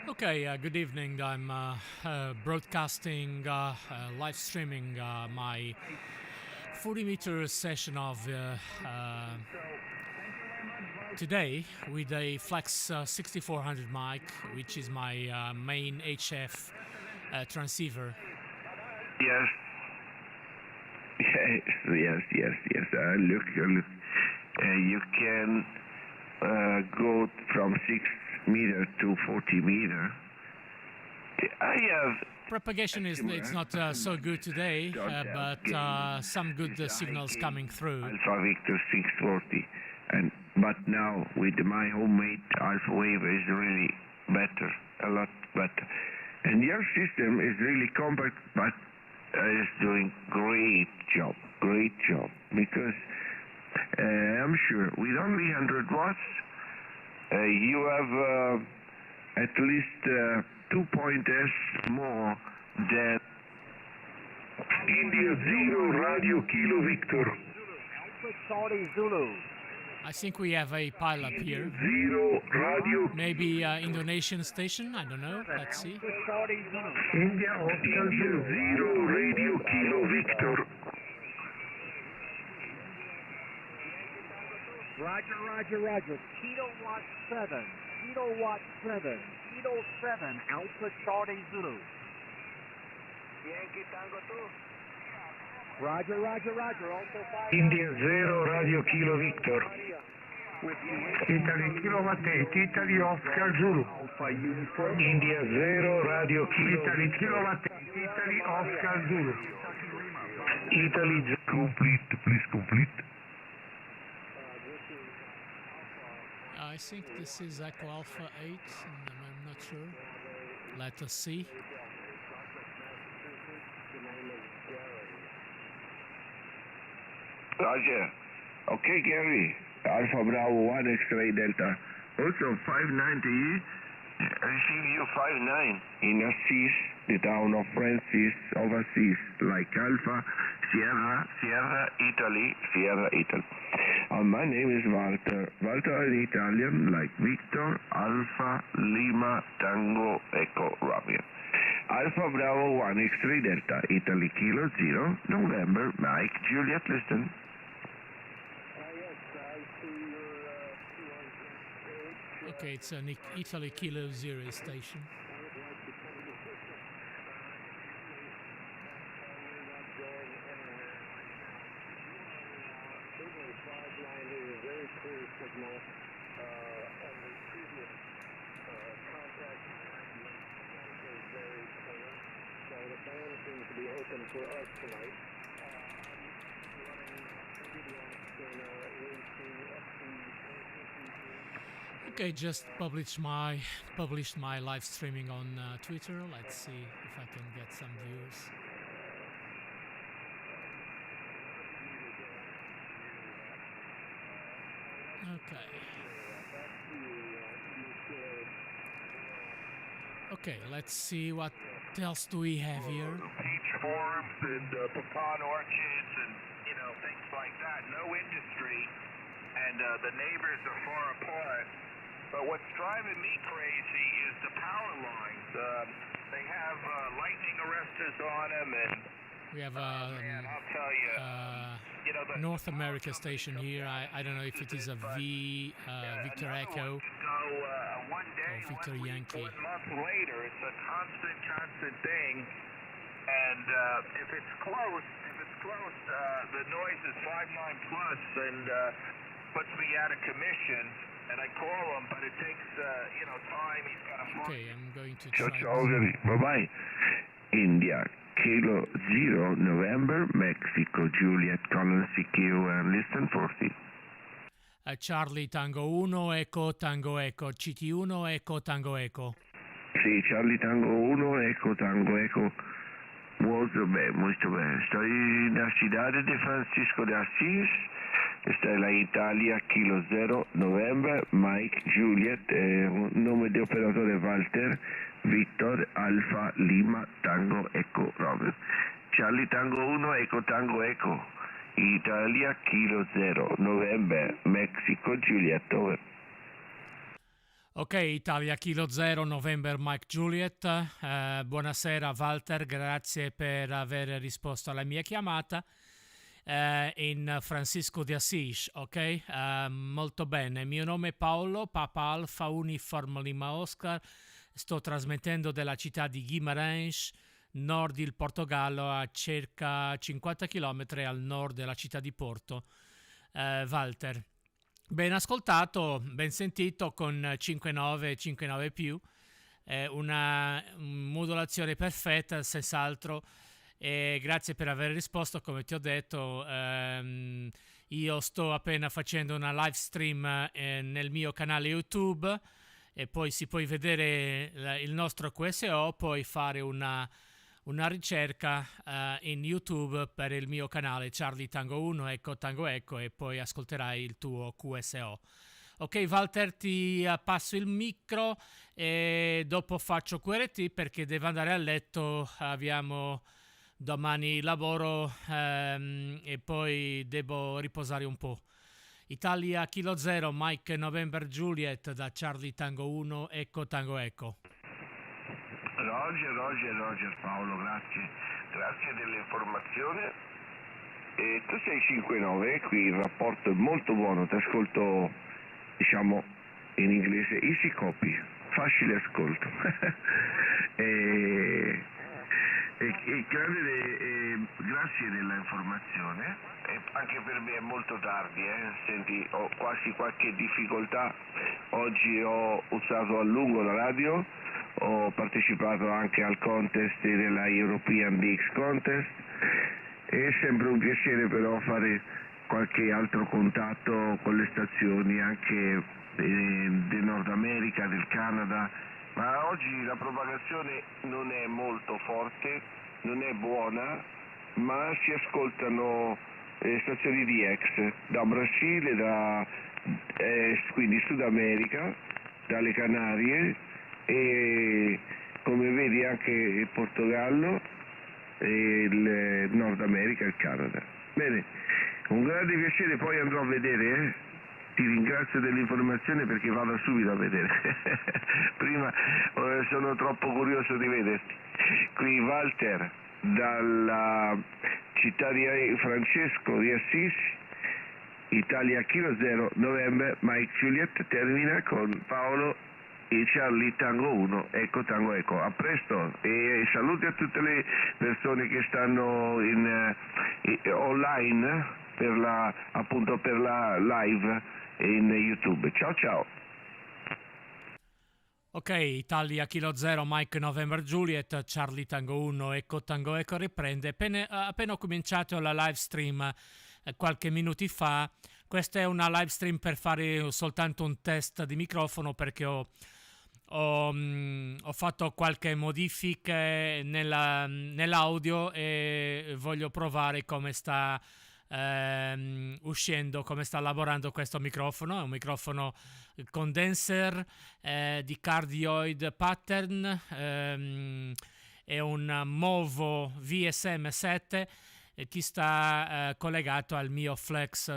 Okay, good evening. I'm broadcasting, live streaming my 40-meter session of today with a Flex 6400 mic, which is my main HF transceiver. Yes. Yes. Look. You can go from 6 meter to 40 meter. I have Propagation is it's not so good today, but some good signals coming through. Alpha Victor 640, but now with my homemade alpha wave is really better, a lot better. And your system is really compact, but is doing great job, because I'm sure with only 100 watts, you have at least 2 pointers more than India 0 Radio Kilo Victor. Saudi Zulu. I think we have a pile-up here. 0 Radio. Maybe Indonesian station, I don't know, let's see. India Oscar 0 Radio Kilo Victor. Roger. Kilowatt 7. Kilo 7. Alpha Saudi Zulu. Yankee Tango 2. Roger. Also 5. India 0 Radio Kilo Victor. Italy Kilowatt 8. Italy Oscar Zulu. India 0 Radio Kilo. Italy Kilowatt 8. Italy Oscar Zulu. Italy complete. Please complete. I think this is Echo Alpha 8, and I'm not sure. Let us see. Roger. Okay, Gary. Alpha Bravo 1 X-ray Delta. Also 590. Receive you 59 in Assis, the town of Francis of Assis, like Alpha, Sierra, Italy. My name is Walter. Walter in Italian, like Victor, Alpha, Lima, Tango, Echo, Romeo. Alpha Bravo 1 X-ray Delta, Italy Kilo 0, November, Mike, Juliet, listen. Okay, it's an Italy Kilo 0 station. Okay, just published my live streaming on Twitter. Let's see if I can get some viewers. Okay, let's see what else do we have here. Peach farms and pecan orchards and things like that. No industry, and the neighbors are far apart. But what's driving me crazy is the power lines. They have lightning arresters on them, and we have man, I'll tell you, North America station here. I don't know if it is a Victor Echo one day, or Victor Yankee. 1 month later, it's a constant thing. And if it's close, the noise is 59 plus and puts me out of commission. And I call him, but it takes, time. He's got a... Okay, I'm going to try... Ciao, bye-bye. India, Kilo 0, November, Mexico, Juliet, Colon CQ, and listen 40. Charlie, Tango 1, Echo, Tango, Echo, CT1, Echo, Tango, Echo. Sì, Charlie, Tango 1, Echo, Tango, Echo. Molto bene. Sto in la ciudad de Francisco de Asís. Esta è la Italia, Kilo 0, November, Mike, Juliet, nome di operatore Walter, Victor, Alfa, Lima, Tango, Echo, Robert. Charlie Tango 1, Echo Tango Echo. Italia Kilo 0 November Mexico Juliet, over. Ok, Italia Kilo 0 November Mike Juliet, buonasera Walter, grazie per aver risposto alla mia chiamata. In Francisco di Assis, ok? Molto bene, mio nome è Paolo, Papa Alfa Uniform Lima Oscar, sto trasmettendo dalla città di Guimarães, nord del Portogallo, a circa 50 km al nord della città di Porto. Walter, ben ascoltato, ben sentito con 5.9 5.9 più, una modulazione perfetta, senz'altro. E grazie per aver risposto. Come ti ho detto, io sto appena facendo una live stream nel mio canale YouTube e poi si può vedere il nostro QSO, puoi fare una ricerca in YouTube per il mio canale Charlie Tango 1 Eco Tango Eco e poi ascolterai il tuo QSO. Ok Walter, ti passo il micro e dopo faccio QRT perché devo andare a letto, abbiamo domani lavoro e poi devo riposare un po'. Italia Kilo 0 Mike November Juliet da Charlie Tango 1 Eco Tango Eco. Roger Paolo, grazie dell'informazione. E tu sei 5-9, qui il rapporto è molto buono, ti ascolto, diciamo, in inglese, easy copy, facile ascolto. Grazie dell'informazione, anche per me è molto tardi, senti, ho quasi qualche difficoltà, oggi ho usato a lungo la radio, ho partecipato anche al contest della European DX Contest, è sempre un piacere però fare qualche altro contatto con le stazioni anche del Nord America, del Canada, ma oggi la propagazione non è molto forte, non è buona, ma si ascoltano stazioni di ex, da Brasile, quindi Sud America, dalle Canarie e come vedi anche il Portogallo e il Nord America e il Canada. Bene, un grande piacere, poi andrò a vedere, ti ringrazio dell'informazione perché vado subito a vedere. Prima sono troppo curioso di vederti. Qui Walter dalla città di Francesco di Assis, Italia Kilo 0 November Mike Juliet, termina con Paolo e Charlie Tango 1 Eco Tango Eco. A presto e saluti a tutte le persone che stanno online per la live in YouTube. Ciao. Ok, Italia Kilo 0 Mike November Juliet, Charlie Tango 1 Eco Tango Eco riprende. Appena ho cominciato la live stream qualche minuti fa, questa è una live stream per fare soltanto un test di microfono perché ho fatto qualche modifica nell'audio e voglio provare come sta uscendo, come sta lavorando questo microfono. È un microfono condenser di cardioid pattern, è un Movo VSM 7 che sta collegato al mio Flex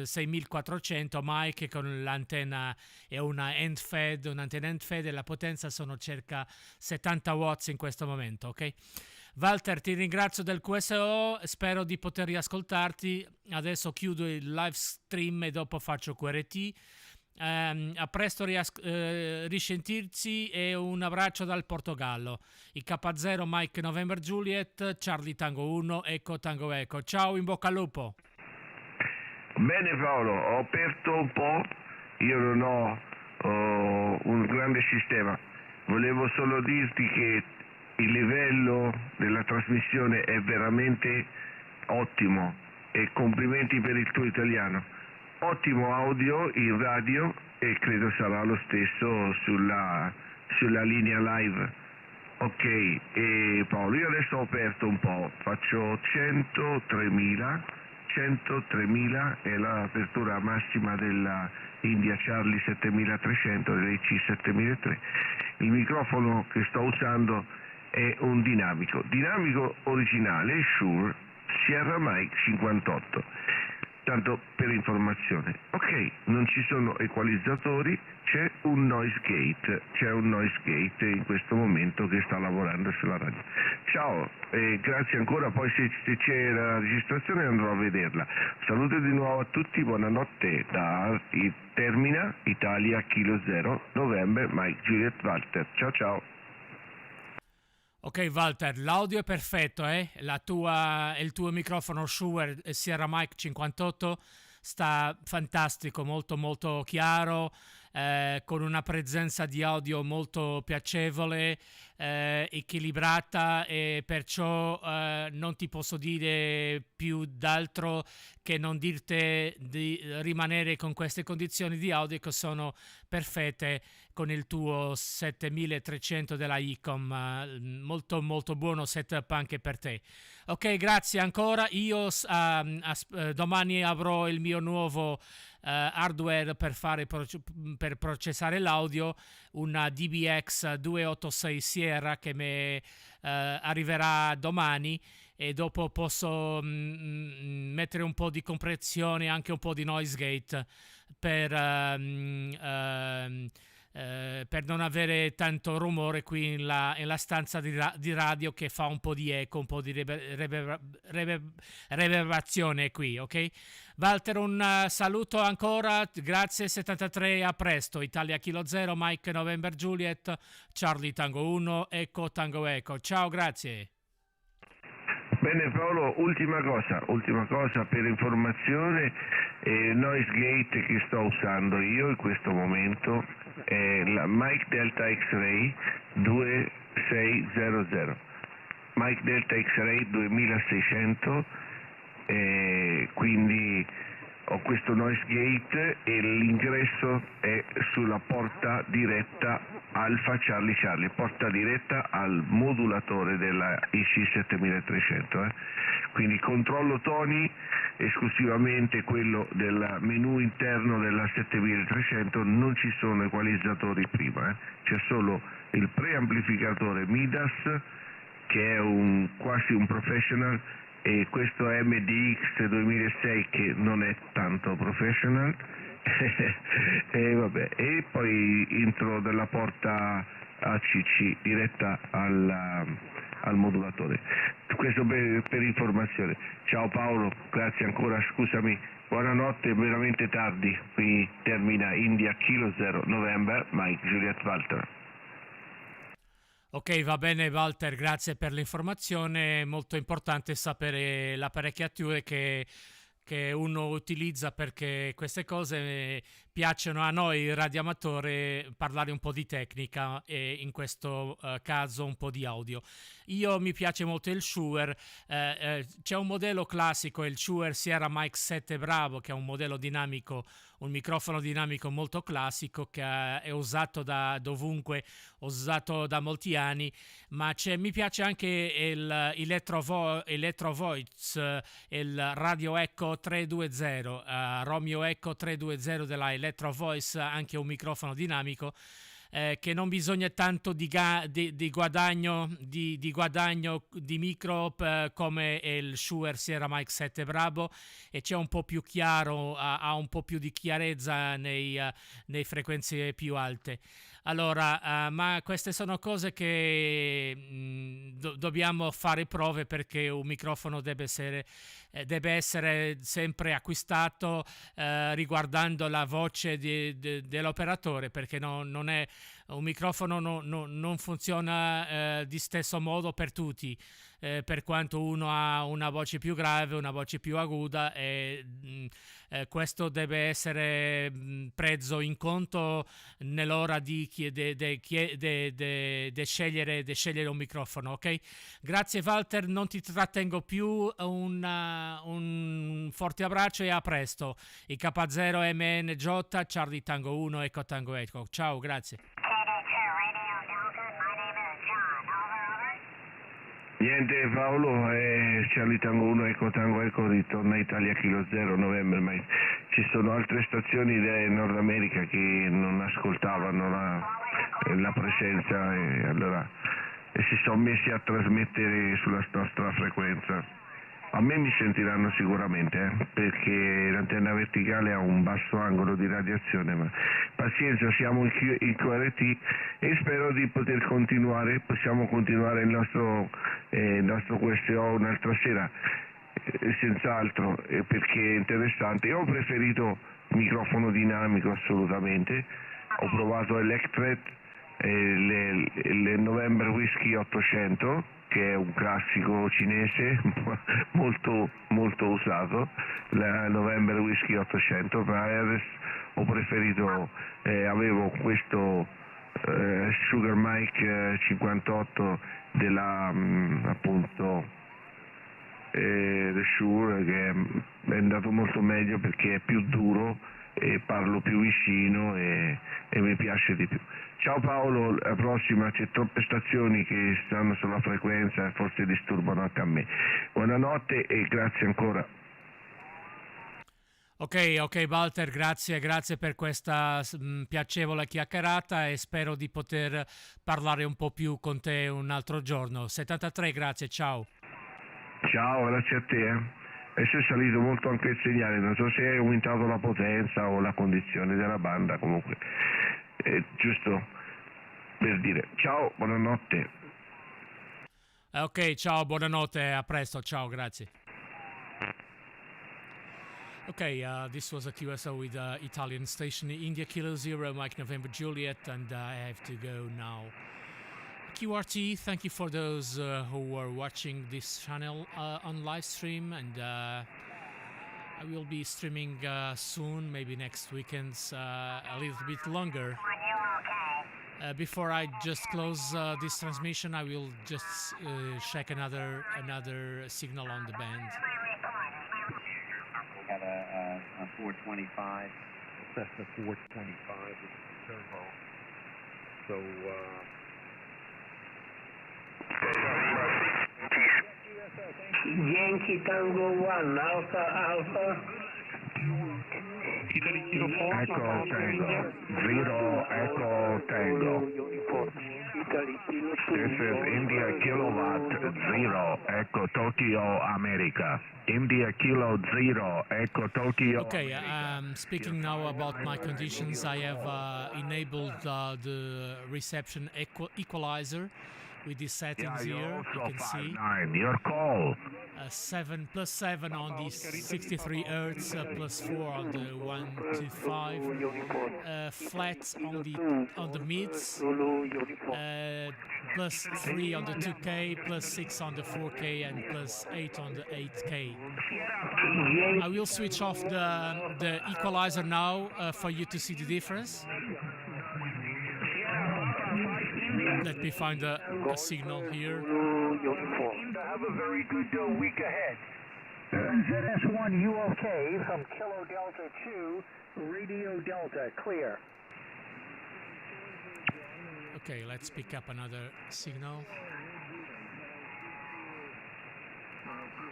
6400 mic con l'antenna e un'antenna end fed e la potenza sono circa 70 watts in questo momento, ok? Walter, ti ringrazio del QSO, spero di poter riascoltarti. Adesso chiudo il live stream e dopo faccio QRT. A presto risentirci e un abbraccio dal Portogallo. I K0 Mike November Juliet, Charlie Tango 1 Eco Tango Eco. Ciao, in bocca al lupo. Bene Paolo, ho aperto un po', io non ho un grande sistema, volevo solo dirti che il livello della trasmissione è veramente ottimo e complimenti per il tuo italiano. Ottimo audio in radio e credo sarà lo stesso sulla linea live. Ok, e Paolo, io adesso ho aperto un po', faccio 103.000 è l'apertura massima della India Charlie 7300 dell'IC 7003. Il microfono che sto usando è un dinamico originale, Shure Sierra Mike 58. Tanto per informazione. Ok, non ci sono equalizzatori, c'è un noise gate in questo momento che sta lavorando sulla radio. Ciao, grazie ancora, poi se c'è la registrazione andrò a vederla. Saluto di nuovo a tutti, buonanotte da Termina Italia Kilo 0 November Mike Juliet Walter. Ciao ciao. Ok Walter, l'audio è perfetto, il tuo microfono Shure Sierra Mike 58 sta fantastico, molto molto chiaro, con una presenza di audio molto piacevole, equilibrata, e perciò non ti posso dire più d'altro che non dirti di rimanere con queste condizioni di audio che sono perfette con il tuo 7300 della Icom, molto molto buono setup anche per te. Ok, grazie ancora. Io domani avrò il mio nuovo hardware per processare l'audio, una DBX 286 Sierra che mi arriverà domani, e dopo posso mettere un po' di compressione, anche un po' di noise gate per non avere tanto rumore qui nella stanza di radio, che fa un po' di eco, un po' di reverberazione qui, ok? Walter, un saluto ancora, grazie 73, a presto. Italia Kilo 0, Mike November Juliet, Charlie Tango 1, Echo Tango Echo. Ciao, grazie. Bene Paolo, ultima cosa per informazione, noise gate che sto usando io in questo momento è la Mike Delta X-Ray 2600, Mike Delta X-Ray 2600, quindi ho questo noise gate e l'ingresso è sulla porta diretta Alfa Charlie, porta diretta al modulatore della IC7300, quindi controllo toni esclusivamente quello del menu interno della 7300, non ci sono equalizzatori prima, c'è solo il preamplificatore Midas che è quasi un professional, e questo MDX 2006 che non è tanto professional e poi intro della porta ACC diretta al modulatore. Questo per informazione. Ciao Paolo, grazie ancora, scusami, buonanotte, veramente tardi. Qui termina India Kilo 0 November Mike Juliet Walter. Ok, va bene Walter, grazie per l'informazione. Molto importante sapere l'apparecchiatura che uno utilizza, perché queste cose piacciono a noi radioamatori, parlare un po' di tecnica e in questo caso un po' di audio. Mi piace molto il Shure, c'è un modello classico, il Shure Sierra Mike 7 Bravo, che è un modello dinamico, un microfono dinamico molto classico che è usato da dovunque, usato da molti anni, ma mi piace anche il Electro Voice, il Radio Echo 320, Romeo Echo 320 della Electro Voice, anche un microfono dinamico, che non bisogna tanto di guadagno di micro come il Shure Sierra Mike 7 Bravo, e c'è un po' più chiaro, ha un po' più di chiarezza nei frequenze più alte. Allora, ma queste sono cose che dobbiamo fare prove, perché un microfono deve essere sempre acquistato riguardando la voce dell'operatore, perché non è un microfono, non funziona di stesso modo per tutti, per quanto uno ha una voce più grave, una voce più aguda, e questo deve essere preso in conto nell'ora di scegliere un microfono, ok? Grazie Walter, non ti trattengo più, un forte abbraccio e a presto. IK0 MNJ Charlie Tango 1 Echo Tango Echo. Ciao, grazie. Niente Paolo, Charlie Tango 1 Echo Tango Echo ritorna Italia Kilo 0 November Mike. Ci sono altre stazioni del Nord America che non ascoltavano la presenza, e allora si sono messi a trasmettere sulla nostra frequenza. A me mi sentiranno sicuramente, perché l'antenna verticale ha un basso angolo di radiazione, ma pazienza, siamo in QRT e spero di poter continuare, possiamo continuare il nostro QSO un'altra sera, senz'altro, perché è interessante. Io ho preferito microfono dinamico assolutamente, ho provato Electret, le November Whisky 800, che è un classico cinese molto, molto usato, la November Whisky 800, ma adesso ho preferito, avevo questo Sugar Mike 58 della appunto The Shure, che è andato molto meglio perché è più duro e parlo più vicino e mi piace di più. Ciao Paolo, alla prossima, c'è troppe stazioni che stanno sulla frequenza e forse disturbano anche a me. Buonanotte e grazie ancora. Ok, Walter, grazie per questa piacevole chiacchierata e spero di poter parlare un po' più con te un altro giorno. 73, grazie, ciao. Ciao, grazie a te. Adesso è salito molto anche il segnale, non so se hai aumentato la potenza o la condizione della banda, comunque giusto per dire. Ciao, buonanotte. Ok, ciao, buonanotte, a presto, ciao, grazie. Okay, this was a QSO with Italian station India Kilo Zero, Mike November Juliet, and I have to go now. QRT, thank you for those who are watching this channel on live stream, and I will be streaming soon, maybe next weekends, a little bit longer. Before I just close this transmission, I will just check another signal on the band. Got a 425, Cessna 425 with the turbo. So, Yankee Tango 1, Alpha. Echo Tango, 0 Echo Tango. This is India Kilowatt 0 Echo Tokyo America. India Kilo 0 Echo Tokyo. Okay, speaking now about my conditions, I have enabled the reception equalizer with these settings here. You can see your call. 7 plus 7 on the 63 Hertz, plus 4 on the 125, flat on the mids, plus 3 on the 2K, plus 6 on the 4K, and plus 8 on the 8K. I will switch off the equalizer now for you to see the difference. Let me find a signal here. Have a very good week ahead. ZS1 UOK from Kilo Delta 2, Radio Delta, clear. Okay, let's pick up another signal.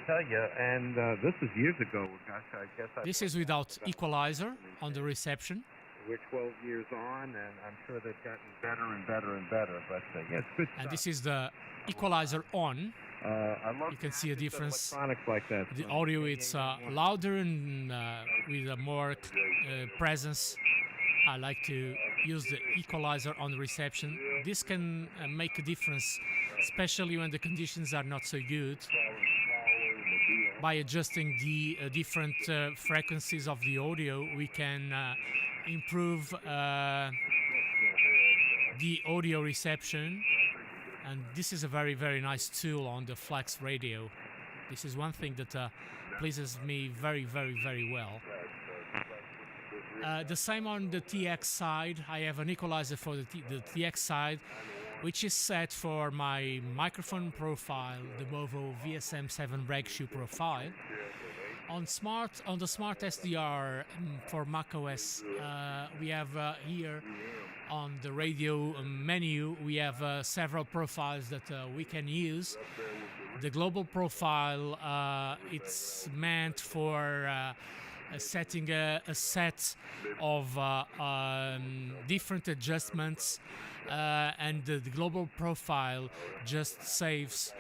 tell you, and this is years ago. Gosh, I guess this is without equalizer on the reception. We're 12 years on, and I'm sure they've gotten better and better and better. But yeah, it's good stuff. And this is the equalizer on. I love you can see a difference. Like that. The audio it's louder and with a more presence. I like to use the equalizer on the reception. This can make a difference, especially when the conditions are not so good. By adjusting the different frequencies of the audio, we can improve the audio reception. And this is a very, very nice tool on the Flex radio. This is one thing that pleases me very, very, very well. The same on the TX side. I have an equalizer for the TX side, which is set for my microphone profile, the Movo VSM7 brake shoe profile. On the Smart SDR for macOS, we have here on the radio menu, we have several profiles that we can use. The global profile, it's meant for setting a set of different adjustments and the global profile just saves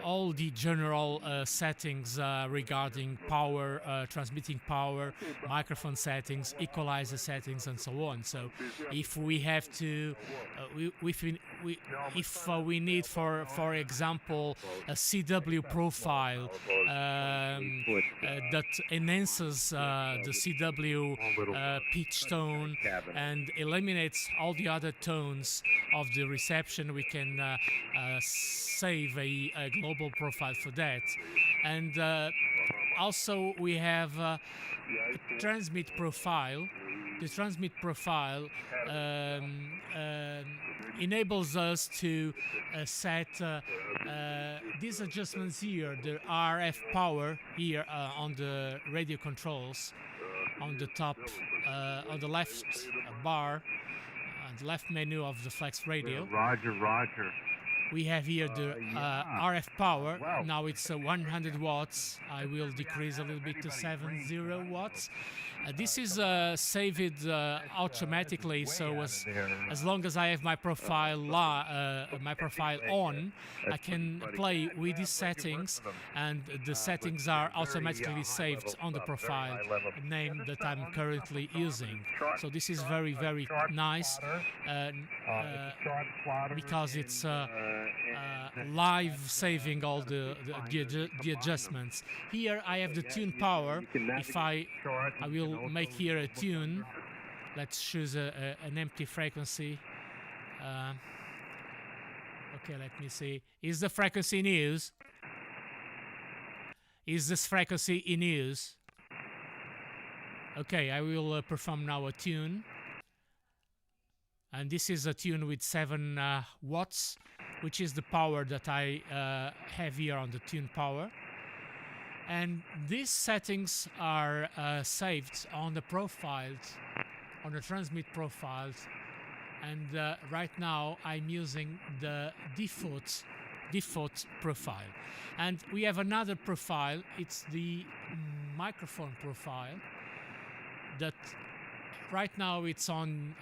all the general settings regarding power, transmitting power, microphone settings, equalizer settings, and so on. So if we have to, if we need, for example, a CW profile that enhances the CW pitch tone and eliminates all the other tones of the reception, we can save a global profile for that. And also we have a transmit profile. The transmit profile enables us to set these adjustments here, the RF power here on the radio controls, on the top, on the left bar, the left menu of the Flex Radio. Roger, roger. We have here the RF power. Now it's 100 watts. I will decrease a little bit to 70 watts. This is saved automatically, so as long as I have my profile on, I can play with these settings, and the settings are automatically saved on the profile name that I'm currently using. So this is very, very nice because it's live saving all the adjustments. Here I have the tune power. If I will make here a tune. Let's choose an empty frequency. Okay, let me see. Is the frequency in use? Is this frequency in use? Okay, I will perform now a tune. And this is a tune with 7 watts, which is the power that I have here on the tune power. And these settings are saved on the profiles, on the transmit profiles. And right now I'm using the default profile. And we have another profile. It's the microphone profile that right now it's on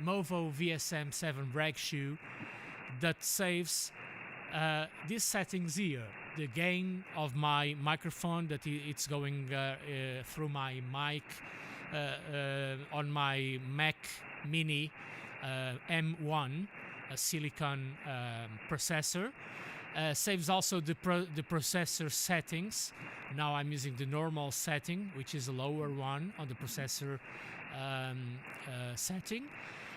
Movo VSM7 brake shoe that saves these settings here. The gain of my microphone, that it's going through my mic on my Mac Mini M1, a silicon processor. Saves also the processor settings. Now I'm using the normal setting, which is a lower one on the processor setting,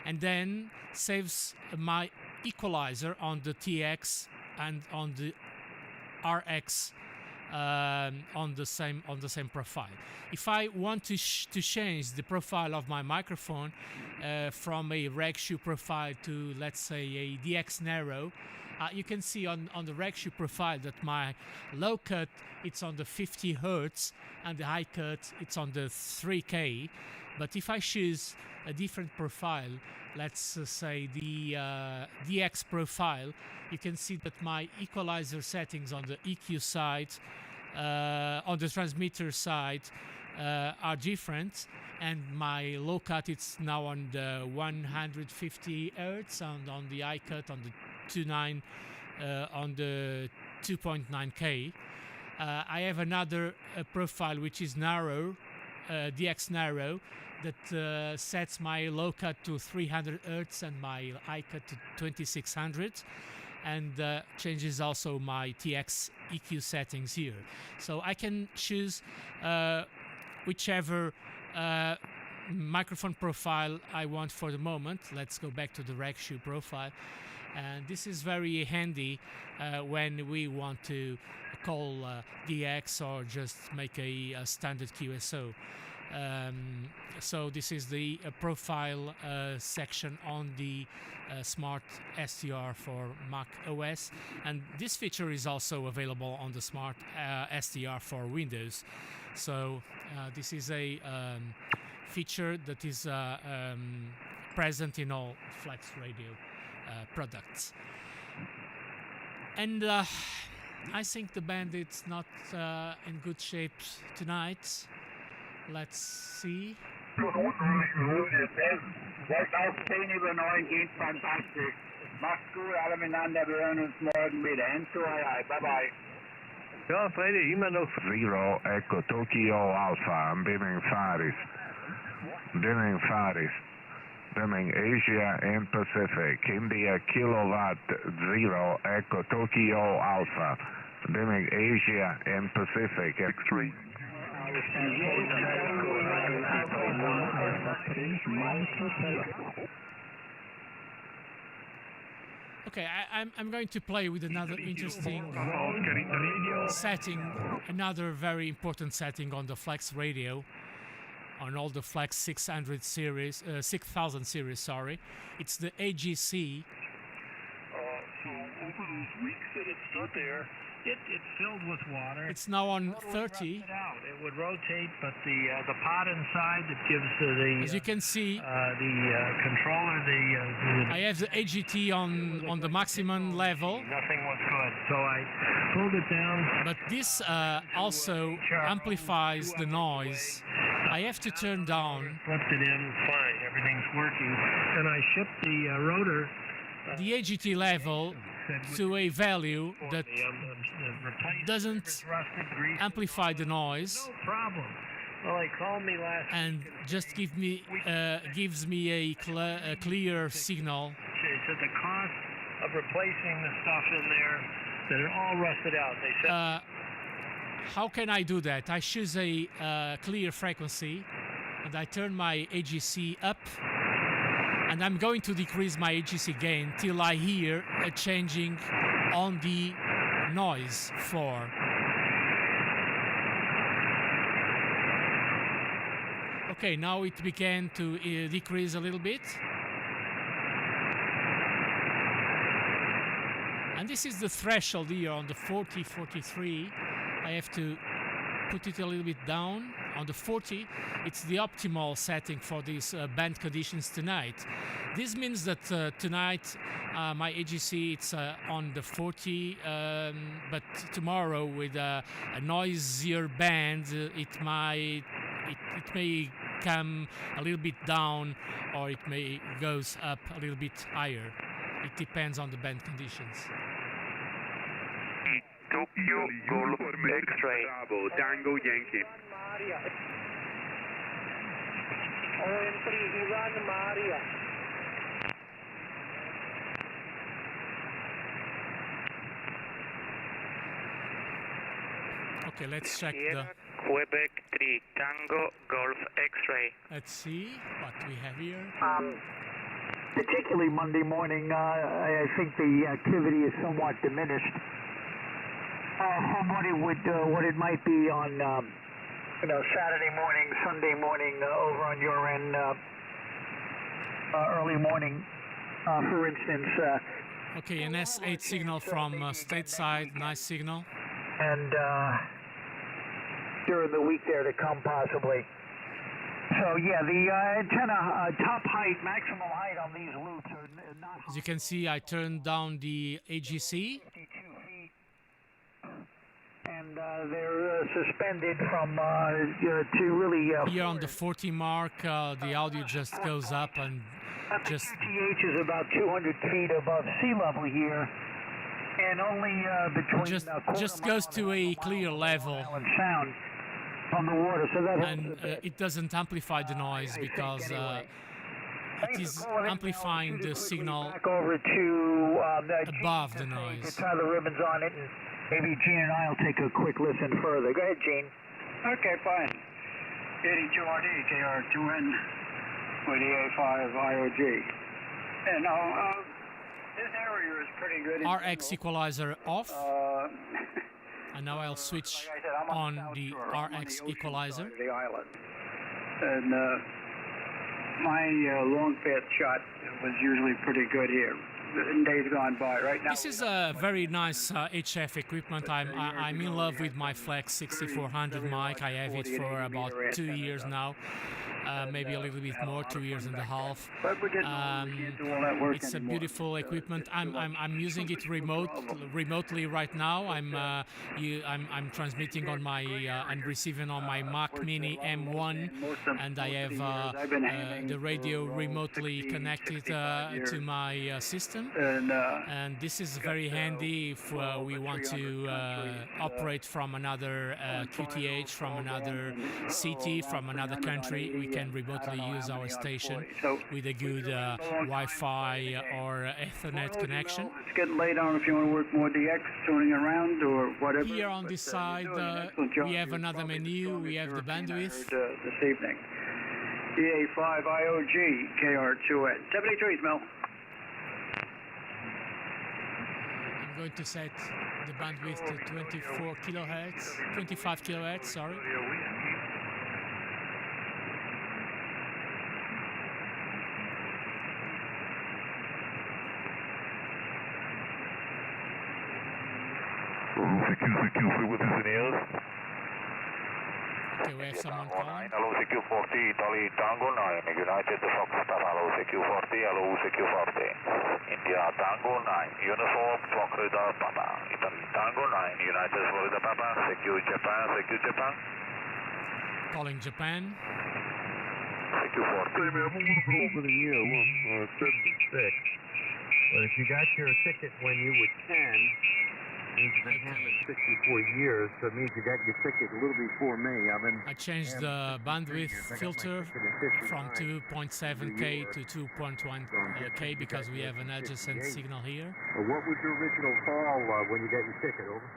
and then saves my equalizer on the TX and on the RX on the same profile. If I want to change the profile of my microphone from a reg shoe profile to, let's say, a DX narrow, you can see on the reg shoe profile that my low cut it's on the 50 Hertz and the high cut it's on the 3K. But if I choose a different profile, let's say the DX profile, you can see that my equalizer settings on the EQ side, on the transmitter side, are different, and my low cut it's now on the 150 Hertz, and on the high cut on the 2.9 on the 2.9K. I have another profile which is narrow, DX narrow, that sets my low cut to 300 Hertz and my high cut to 2600, and changes also my TX EQ settings here. So I can choose whichever microphone profile I want for the moment. Let's go back to the reg shoe profile, and this is very handy when we want to call DX or just make a standard QSO. So this is the profile section on the Smart SDR for Mac OS, and this feature is also available on the Smart SDR for Windows. So this is a feature that is present in all Flex Radio products. And I think the band is not in good shape tonight. Let's see. Das Aufstehen über 9 geht fantastisch. Macht's gut, alle miteinander. Wir hören uns morgen wieder. Bye-bye. Ja, Freddy, immer noch. Zero Echo Tokyo Alpha. I'm beaming Faris. Beaming Asia and Pacific. India Kilowatt Zero Echo Tokyo Alpha. Beaming Asia and Pacific. X3. Okay, I'm going to play with another interesting setting, another very important setting on the Flex radio, on all the Flex 600 series, 6000 series, sorry. It's the AGC. So over those weeks that it stood there, it filled with water. It's now on 30. It would rotate, but the pod inside that gives the as you can see, the controller I have the AGT on the maximum level. Nothing was good, so I pulled it down. But this also amplifies the noise. I have to turn down. Left it in, fine, everything's working, and I shipped the rotor. The AGT level to a value that doesn't amplify the noise. No problem. Well, they called me last and just gives me a clear signal. They said the cost of replacing the stuff in there, that it all rusted out. They said. How can I do that? I choose a clear frequency and I turn my AGC up. And I'm going to decrease my AGC gain till I hear a changing on the noise floor. Okay, now it began to decrease a little bit. And this is the threshold here on the 40, 43. I have to put it a little bit down. On the 40, it's the optimal setting for these band conditions tonight. This means that tonight my AGC it's on the 40, but tomorrow with a noisier band, it may come a little bit down, or it may goes up a little bit higher. It depends on the band conditions. Tokyo Golf X-Ray. Bravo, Tango Yankee. Ivan Maria. Okay, let's check the... Quebec 3, Tango Golf X-Ray. Let's see what we have here. Particularly Monday morning, I think the activity is somewhat diminished from what it might be on Saturday morning, Sunday morning over on your end, early morning, for instance. Okay, an S8 signal from stateside, nice signal. And during the week there to come, possibly. So yeah, the antenna top height, maximum height on these loops are not. As you can see, I turned down the AGC. And they're suspended from to really. Here on the 40 mark, the audio just goes up and just. QTH is about 200 feet above sea level here, and only between. Just goes to a clear level. Sound from the water, so that. And it doesn't amplify the noise because it is amplifying the signal back over to above the noise. Tie the ribbons on it, and maybe Gene and I will take a quick listen further. Go ahead, Gene. Okay, fine. 82RD, KR2N with EA5 IOG. Yeah, no, this area is pretty good. RX equalizer off. And now I'll switch like I said, on South the Shore. I'm on RX the ocean equalizer. side of the island. And my long path shot was usually pretty good here in days gone by. Right now, This is a very nice HF equipment. I'm in love with my Flex 6400 mic. I have it for about 2 years now. maybe a little bit more, 2 years and a half. But we're getting old, we can't do all that work It's a anymore. beautiful equipment. I'm using it remotely right now. I'm transmitting on my and receiving on my Mac Mini M1, and I have the radio remotely connected to my system. And this is very handy if we want to operate from another QTH, from another city, from another country. We can remotely use our station with a good Wi-Fi or Ethernet connection. It's getting late on if you want to work more DX, turning around or whatever. Here on this side, we have another menu. We have the bandwidth. This evening. EA5 IOG KR2N 73 Mel. I'm going to set the bandwidth to 25 kilohertz, sorry. CQ frequencies in ears. Okay, we have someone calling. Hello CQ40, Italy Tango 9, United Foxtrot, hello CQ40, hello CQ40. India Tango 9, Uniform Fox Radar Papa, Italy Tango 9, United Florida Papa, CQ Japan. Calling Japan. CQ40. Over the year, 76. But if you got your ticket when you were 10, means you've been having 64 years, so it means you got your ticket a little before me. I changed the bandwidth filter from 2.7K to 2.1K because we have an adjacent signal here. Well, what was your original call when you got your ticket, over?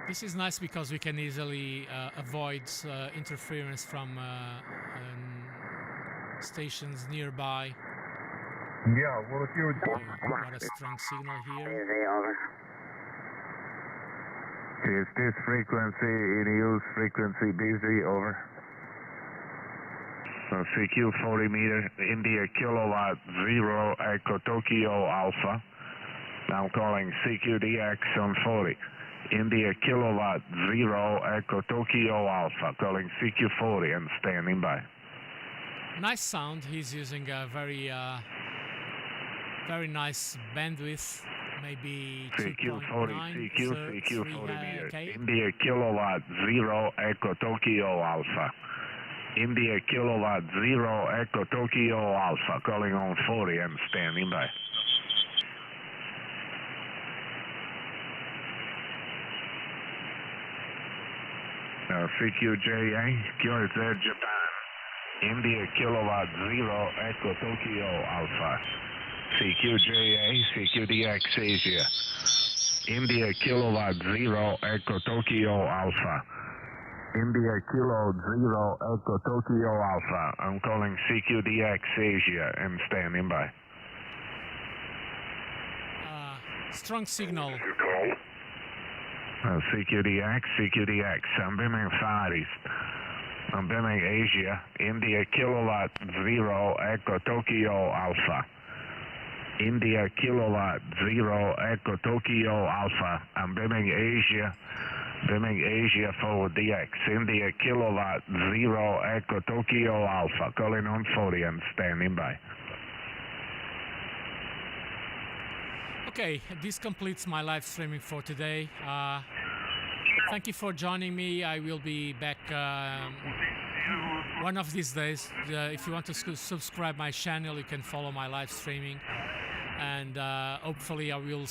This is nice because we can easily avoid interference from stations nearby. Yeah, well, if you were... Got a strong signal here. Is this frequency in use, frequency busy, over? CQ 40 meter, India kilowatt 0 Echo Tokyo Alpha. I'm calling CQDX on 40. India kilowatt 0 Echo Tokyo Alpha, calling CQ 40 and standing by. Nice sound. He's using a very nice bandwidth, maybe 2.9, CQ 40 meters. India kilowatt 0 Echo Tokyo Alpha. India kilowatt 0 Echo Tokyo Alpha, calling on 40 and standing by. CQJA, QRZ Japan. India kilowatt 0 Echo Tokyo Alpha. CQJA, CQDX Asia. India kilowatt 0 Echo Tokyo Alpha. India kilo 0 Echo Tokyo Alpha. I'm calling CQDX Asia and standing by. Strong signal. CQDX, I'm beaming Far East. I'm beaming Asia, India kilowatt 0 Echo Tokyo Alpha. India kilowatt 0 Echo Tokyo Alpha. I'm beaming Asia forward DX. India kilowatt 0 Echo Tokyo Alpha. Calling on 40 and standing by. Okay, this completes my live streaming for today. Thank you for joining me. I will be back one of these days. If you want to subscribe my channel, you can follow my live streaming, and hopefully I will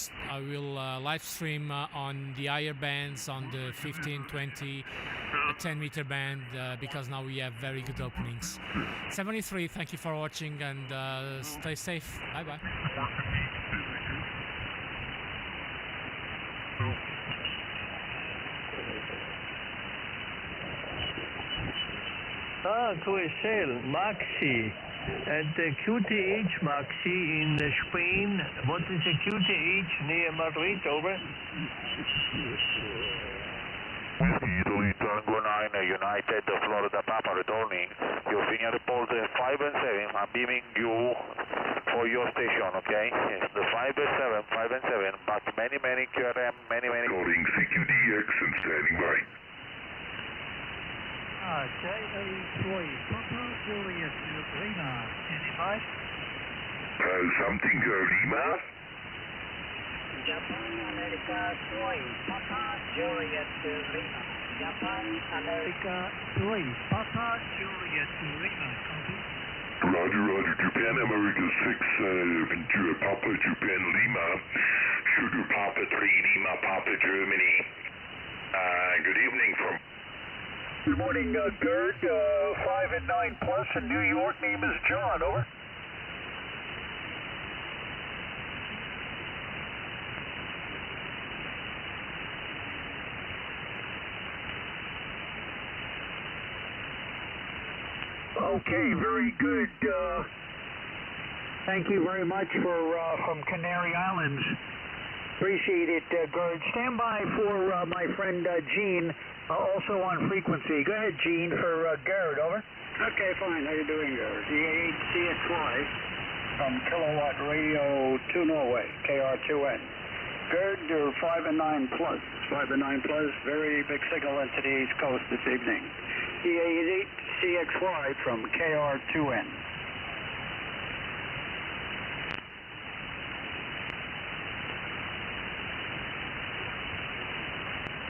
live stream on the higher bands, on the 15, 20, 10 meter band, because now we have very good openings. 73, thank you for watching, and stay safe. Bye bye. QSL, Maxi, at the QTH Maxi in Spain. What is the QTH near Madrid, over? Italy Tango 9, United Florida Papa returning. Your signal report 5 and 7. I'm beaming you for your station, okay? It's the 5 and 7, but many, QRM, many. Calling CQDX and standing by. JA3, Papa Juliet to Lima, standing by. Something Lima? Japan, America, 3, Papa Juliet to Lima. Japan, America. 3, Papa Juliet to Lima, copy. Roger, Japan, America 6, Papa, Japan, Lima. Sugar Papa 3, Lima, Papa, Germany. Good evening from... Good morning, Gerd, 5 and 9 plus in New York. Name is John, over. Okay, very good. Thank you very much from Canary Islands. Appreciate it, Gerd. Stand by for my friend Gene, also on frequency. Go ahead, Gene, for Gerd, over. Okay, fine. How you doing, Gerd? DA8CXY from Kilowatt Radio 2 Norway, KR2N. Gerd, you're 5 and 9 plus. 5 and 9 plus, very big signal into the East Coast this evening. DA8CXY from KR2N.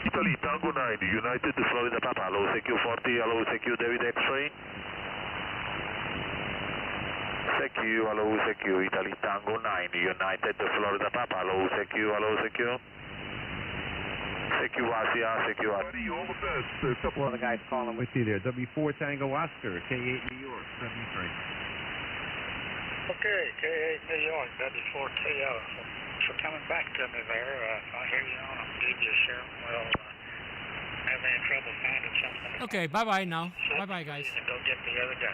Italy, Tango 9, United Florida Papa, hello, CQ40, hello, CQ David X-ray. CQ, hello, CQ, Italy, Tango 9, United Florida Papa, hello, CQ, hello, CQ. CQ Asia, CQ Asia. All the best. A couple other guys calling with you there. W4 Tango Oscar, K8 New York, 73. Okay, K8 New York, W4 KO. For coming back to me there, I hear you on a media show. Well, having trouble finding something. Okay, bye-bye now. Bye-bye, guys. Go get the other guy.